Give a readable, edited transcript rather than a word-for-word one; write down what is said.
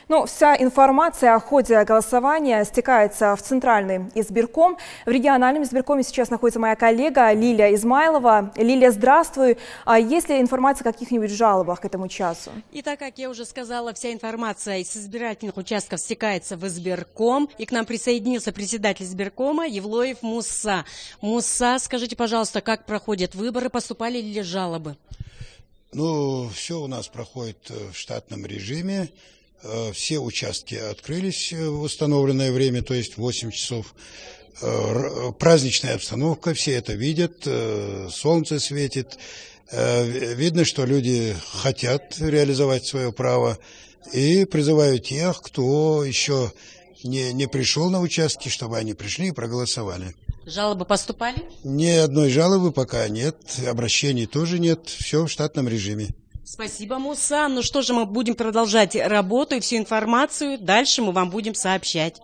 Ну, вся информация о ходе голосования стекается в Центральный избирком. В региональном избиркоме сейчас находится моя коллега Лилия Измайлова. Лилия, здравствуй. А есть ли информация о каких-нибудь жалобах к этому часу? Итак, как я уже сказала, вся информация из избирательных участков стекается в избирком. И к нам присоединился председатель избиркома Евлоев Муса. Муса, скажите, пожалуйста, как проходят выборы, поступали ли жалобы? Ну, все у нас проходит в штатном режиме. Все участки открылись в установленное время, то есть 8 часов. Праздничная обстановка, все это видят, солнце светит. Видно, что люди хотят реализовать свое право. И призываю тех, кто еще не пришел на участки, чтобы они пришли и проголосовали. Жалобы поступали? Ни одной жалобы пока нет, обращений тоже нет, все в штатном режиме. Спасибо, Муса. Ну что же, мы будем продолжать работу и всю информацию дальше мы вам будем сообщать.